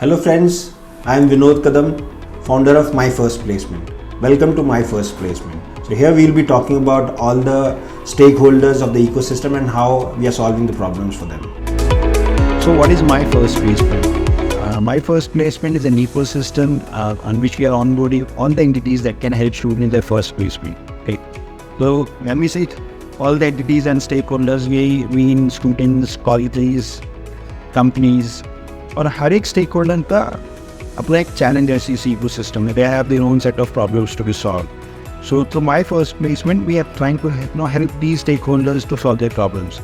Hello friends, I am Vinod Kadam, founder of My First Placement. Welcome to My First Placement. So here we will be talking about all the stakeholders of the ecosystem and how we are solving the problems for them. So what is My First Placement? My First Placement is an ecosystem on which we are onboarding all the entities that can help students in their first placement. Okay. So when we say all the entities and stakeholders, we mean students, colleges, companies, और हर एक stakeholder का अपना एक challenge है इस ecosystem में. They have their own set of problems to be solved. So through My First Placement, we are trying to help these stakeholders to solve their problems.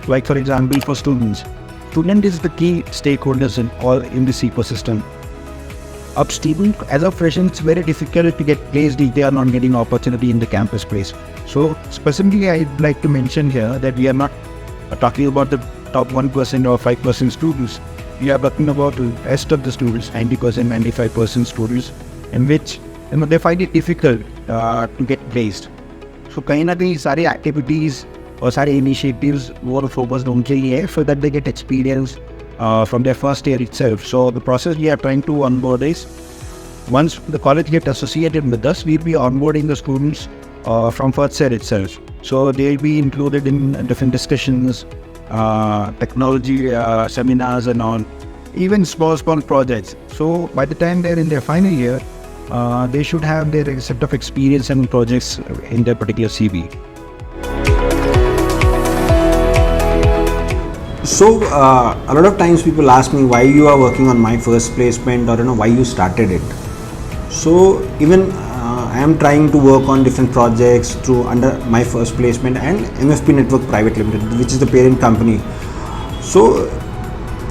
Like for example, for students, student is the key stakeholders in this ecosystem. Up student, as a freshman, it's very difficult to get placed if they are not getting opportunity in the campus place. So specifically, I'd like to mention here that we are not talking about the top 1% or 5% students. We are talking about the rest of the students, 90%, 95% students, in which they find it difficult to get placed. So कहीं ना कहीं सारे activities और सारे initiatives वो focused उनके लिए so that they get experience from their first year itself. So the process we are trying to onboard is, once the college gets associated with us, we'll be onboarding the students from first year itself. So they'll be included in different discussions, technology seminars and all, even small projects. So by the time they're in their final year, they should have their set of experience and projects in their particular CV. So a lot of times people ask me why you are working on My First Placement, or why you started it. So even I am trying to work on different projects through under My First Placement and MFP Network Private Limited, which is the parent company. So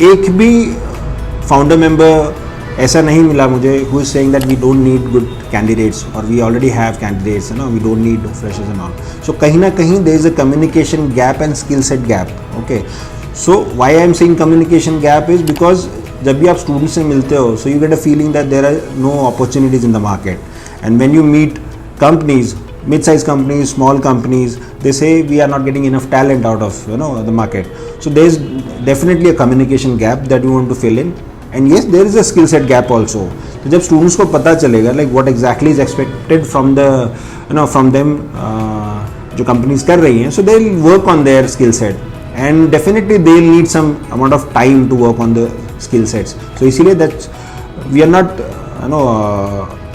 एक भी founder member ऐसा नहीं मिला मुझे who is saying that we don't need good candidates or we already have candidates, we don't need freshers and all. So कहीं ना कहीं there is a communication gap and skill set gap. Okay. So why I am saying communication gap is because जब भी आप students से मिलते हो, so you get a feeling that there are no opportunities in the market. And when you meet companies, mid-sized companies, small companies, they say we are not getting enough talent out of the market. So there is definitely a communication gap that we want to fill in. And yes, there is a skill set gap also. So जब students को पता चलेगा like what exactly is expected from the from them जो companies कर रही हैं, so they will work on their skill set. And definitely they will need some amount of time to work on the skill sets. So इसीलिए that we are not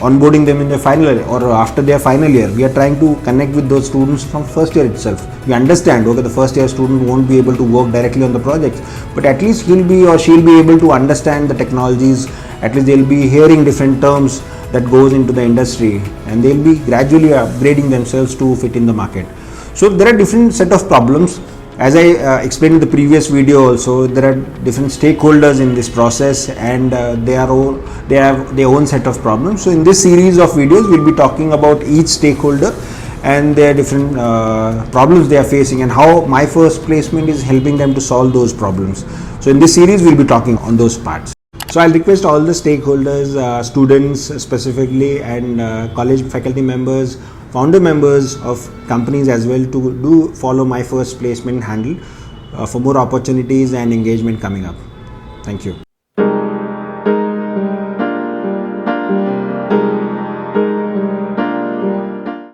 onboarding them in their final year or after their final year. We are trying to connect with those students from first year itself. We understand, okay, the first year student won't be able to work directly on the projects, but at least he'll be or she'll be able to understand the technologies. At least they'll be hearing different terms that goes into the industry, and they'll be gradually upgrading themselves to fit in the market. So there are different set of problems. As I explained in the previous video also, there are different stakeholders in this process, and they have their own set of problems. So in this series of videos, we'll be talking about each stakeholder and their different problems they are facing and how My First Placement is helping them to solve those problems. So in this series, we'll be talking on those parts. So I'll request all the stakeholders, students specifically, and college faculty members, founder members of companies as well to do follow My First Placement handle for more opportunities and engagement coming up. Thank you.